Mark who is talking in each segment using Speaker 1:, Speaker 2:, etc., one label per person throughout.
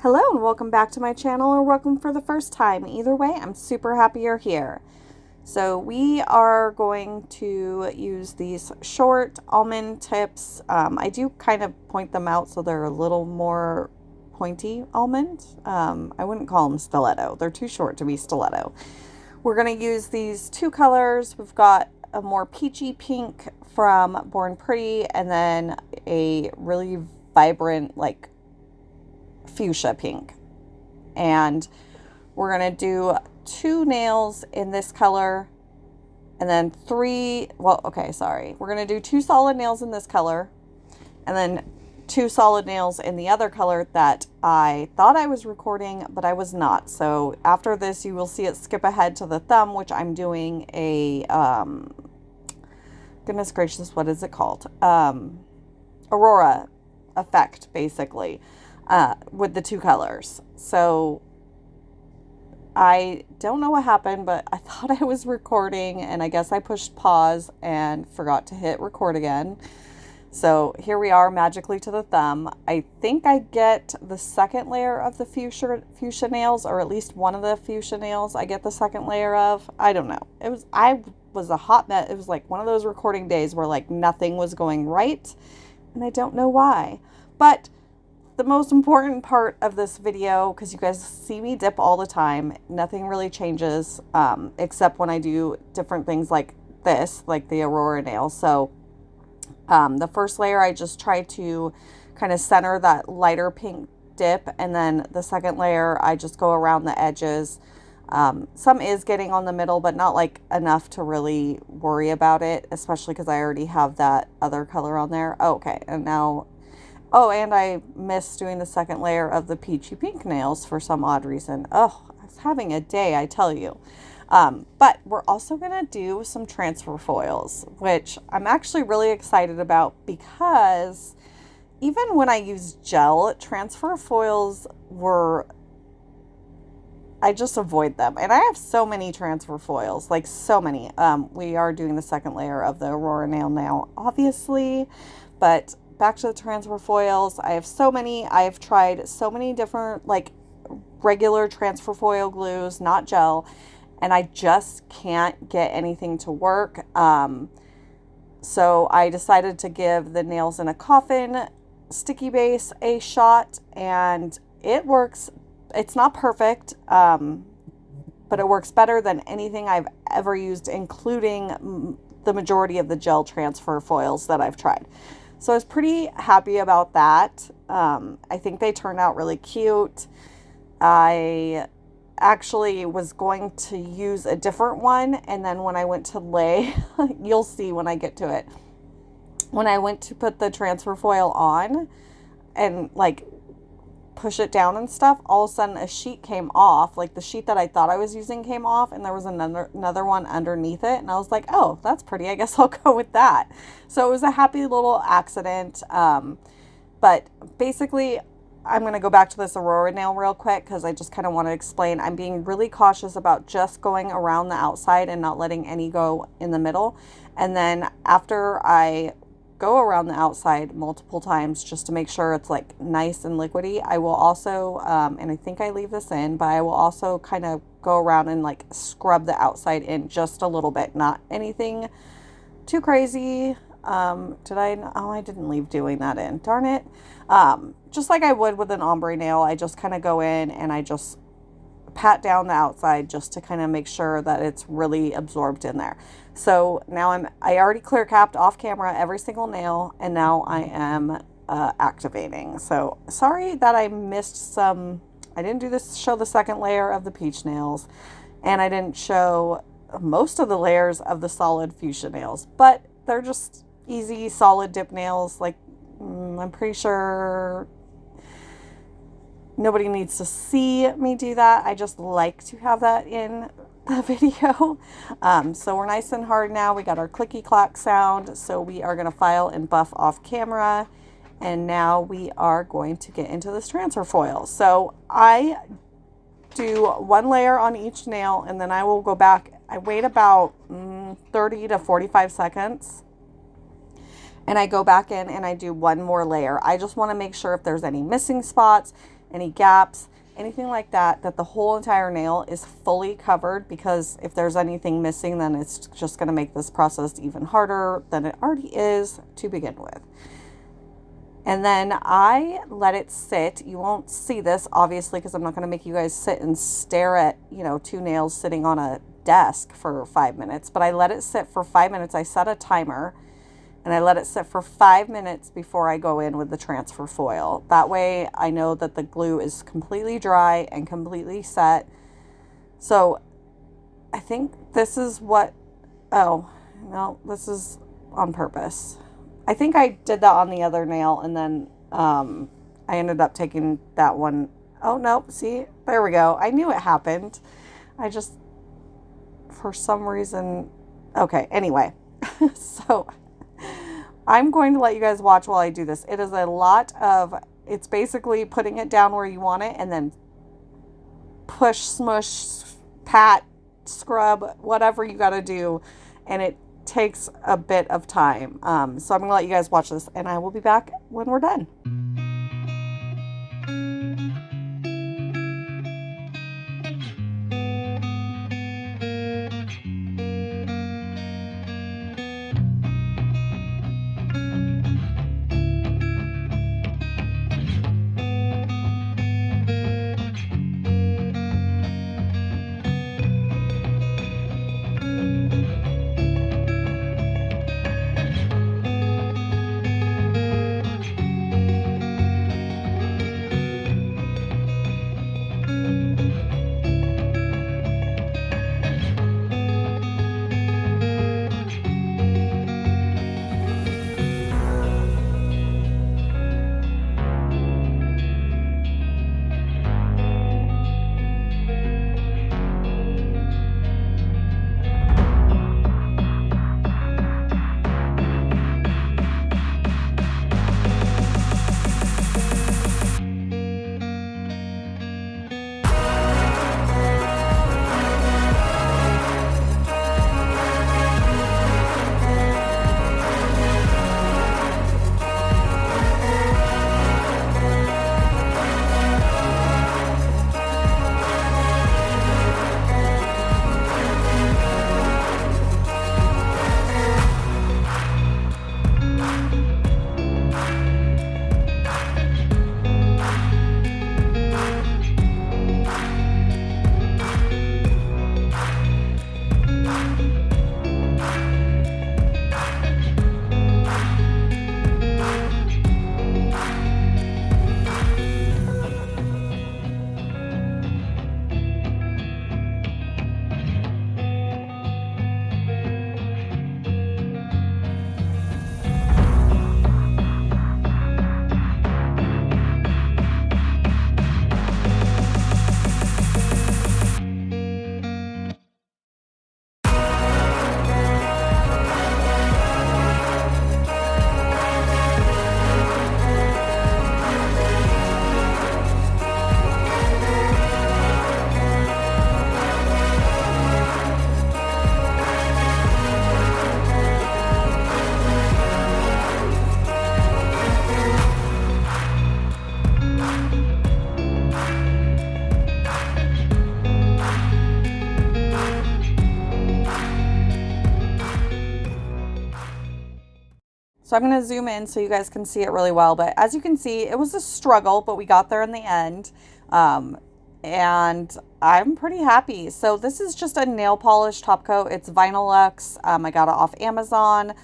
Speaker 1: Hello and welcome back to my channel, or welcome for the first time. Either way, I'm super happy you're here. So we are going to use these short almond tips. I do kind of point them out so they're a little more pointy almond. I wouldn't call them stiletto. They're too short to be stiletto. We're going to use these two colors. We've got a more peachy pink from Born Pretty and then a really vibrant, like, fuchsia pink. And we're going to do two nails in this color and then we're going to do two solid nails in this color and then two solid nails in the other color that I thought I was recording, but I was not. So after this, you will see it skip ahead to the thumb, which I'm doing a, goodness gracious, what is it called? Aurora effect, basically. With the two colors. So I don't know what happened, but I thought I was recording and I guess I pushed pause and forgot to hit record again. So here we are, magically to the thumb. I think I get the second layer of the fuchsia nails, or at least one of the fuchsia nails I get the second layer of. I don't know. I was a hot mess. It was like one of those recording days where like nothing was going right and I don't know why. But the most important part of this video, because you guys see me dip all the time, nothing really changes except when I do different things like this, like the Aurora nail. So the first layer, I just try to kind of center that lighter pink dip, and then the second layer, I just go around the edges. Some is getting on the middle, but not like enough to really worry about it, especially because I already have that other color on there. Oh, okay, and now... Oh, and I missed doing the second layer of the peachy pink nails for some odd reason. Oh, I was having a day, I tell you. But we're also going to do some transfer foils, which I'm actually really excited about because even when I use gel, transfer foils I just avoid them. And I have so many transfer foils, like so many. We are doing the second layer of the Aurora nail now, obviously, but... Back to the transfer foils. I have so many. I have tried so many different like regular transfer foil glues, not gel, and I just can't get anything to work. So I decided to give the Nailzinacoffin sticky base a shot, and it works. It's not perfect, but it works better than anything I've ever used, including the majority of the gel transfer foils that I've tried. So I was pretty happy about that. I think they turned out really cute. I actually was going to use a different one, and then when I went to lay, you'll see when I get to it. When I went to put the transfer foil on and like push it down and stuff, all of a sudden a sheet came off. Like the sheet that I thought I was using came off, and there was another one underneath it, and I was like, oh, that's pretty, I guess I'll go with that. So it was a happy little accident. But basically, I'm going to go back to this Aurora nail real quick because I just kind of want to explain. I'm being really cautious about just going around the outside and not letting any go in the middle. And then after I go around the outside multiple times just to make sure it's like nice and liquidy, I will also, and I think I leave this in, but I will also kind of go around and like scrub the outside in just a little bit, not anything too crazy. I didn't leave doing that in, darn it. Just like I would with an ombre nail, I just kind of go in and I just pat down the outside just to kind of make sure that it's really absorbed in there. So now I already clear capped off camera every single nail, and now I am activating. So sorry that I missed some. I didn't show the second layer of the peach nails, and I didn't show most of the layers of the solid fuchsia nails, but they're just easy solid dip nails. Like I'm pretty sure nobody needs to see me do that. I just like to have that in the video. So we're nice and hard now. We got our clicky clack sound. So we are going to file and buff off camera. And now we are going to get into this transfer foil. So I do one layer on each nail, and then I will go back. I wait about 30 to 45 seconds. And I go back in and I do one more layer. I just want to make sure if there's any missing spots, any gaps, anything like that, that the whole entire nail is fully covered, because if there's anything missing, then it's just going to make this process even harder than it already is to begin with. And then I let it sit. You won't see this, obviously, because I'm not going to make you guys sit and stare at, you know, 2 nails sitting on a desk for 5 minutes. But I let it sit for 5 minutes. I set a timer, and I let it sit for 5 minutes before I go in with the transfer foil. That way I know that the glue is completely dry and completely set. So I think this is what, oh, no, this is on purpose. I think I did that on the other nail, and then I ended up taking that one. Oh, no, see, there we go. I knew it happened. I just, for some reason, okay, anyway. So I'm going to let you guys watch while I do this. It is a lot of, it's basically putting it down where you want it, and then push, smush, pat, scrub, whatever you got to do, and it takes a bit of time. So I'm going to let you guys watch this, and I will be back when we're done. So I'm going to zoom in so you guys can see it really well. But as you can see, it was a struggle, but we got there in the end. And I'm pretty happy. So this is just a nail polish top coat. It's Vinylux. I got it off Amazon.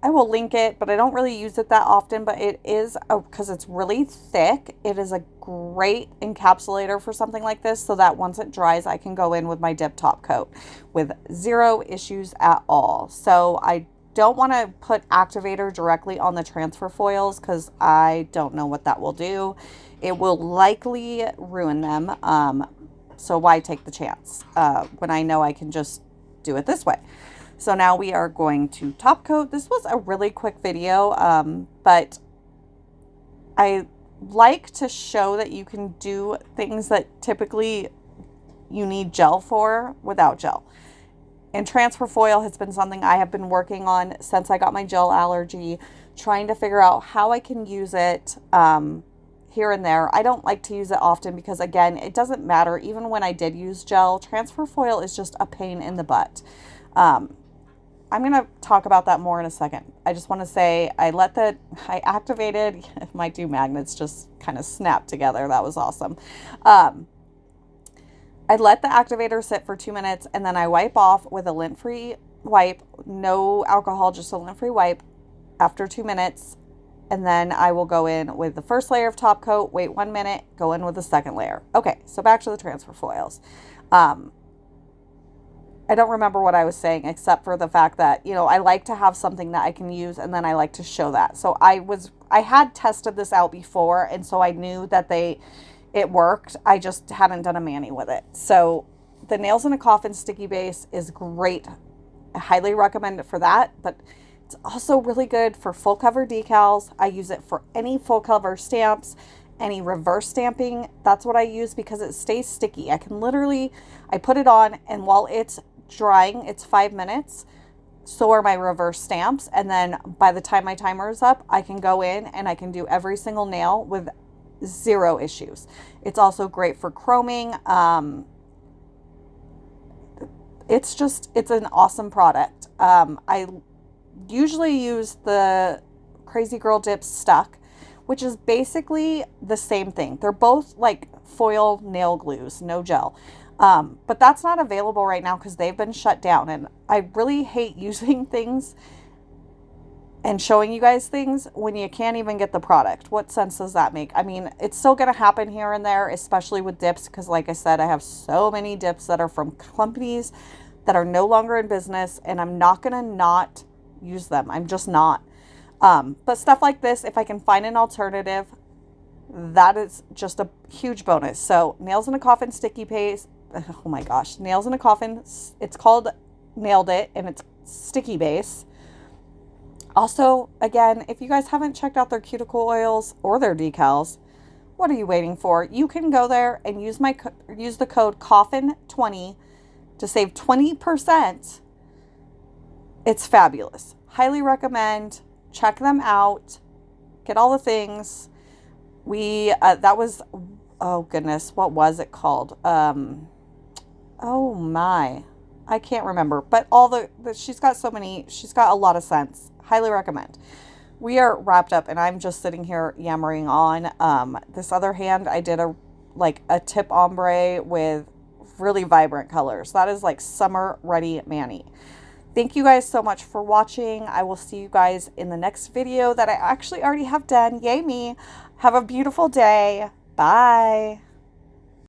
Speaker 1: I will link it, but I don't really use it that often. But it is, because it's really thick, it is a great encapsulator for something like this, so that once it dries, I can go in with my dip top coat with 0 issues at all. So I don't want to put activator directly on the transfer foils because I don't know what that will do. It will likely ruin them. So why take the chance when I know I can just do it this way? So now we are going to top coat. This was a really quick video, but I like to show that you can do things that typically you need gel for without gel. And transfer foil has been something I have been working on since I got my gel allergy, trying to figure out how I can use it here and there. I don't like to use it often because, again, it doesn't matter. Even when I did use gel, transfer foil is just a pain in the butt. I'm going to talk about that more in a second. I just want to say I activated, my two magnets just kind of snapped together. That was awesome. I let the activator sit for 2 minutes, and then I wipe off with a lint-free wipe, no alcohol, just a lint-free wipe after 2 minutes. And then I will go in with the first layer of top coat, wait 1 minute, go in with the second layer. Okay, so back to the transfer foils. I don't remember what I was saying except for the fact that, you know, I like to have something that I can use, and then I like to show that. So I had tested this out before, and so I knew that it worked. I just hadn't done a mani with it. So the Nailzinacoffin sticky base is great. I highly recommend it for that, but it's also really good for full cover decals. I use it for any full cover stamps, any reverse stamping. That's what I use because it stays sticky. I put it on, and while it's drying, it's 5 minutes. So are my reverse stamps. And then by the time my timer is up, I can go in and I can do every single nail with 0 issues. It's also great for chroming. It's an awesome product. I usually use the Crazy Girl Dips Stuck, which is basically the same thing. They're both like foil nail glues, no gel. But that's not available right now because they've been shut down. And I really hate using things and showing you guys things when you can't even get the product. What sense does that make? I mean, it's still going to happen here and there, especially with dips, because like I said, I have so many dips that are from companies that are no longer in business, and I'm not going to not use them. I'm just not. But stuff like this, if I can find an alternative, that is just a huge bonus. So Nailzinacoffin sticky paste. Oh my gosh, Nailzinacoffin. It's called Nailed It, and it's sticky base. Also, again, if you guys haven't checked out their cuticle oils or their decals, what are you waiting for? You can go there and use the code COFFIN20 to save 20%. It's fabulous. Highly recommend. Check them out. Get all the things. That was, oh goodness, what was it called? Oh my, I can't remember. But she's got a lot of scents. Highly recommend. We are wrapped up, and I'm just sitting here yammering on. This other hand, I did a tip ombre with really vibrant colors. That is like summer ready mani. Thank you guys so much for watching. I will see you guys in the next video that I actually already have done. Yay me. Have a beautiful day. Bye.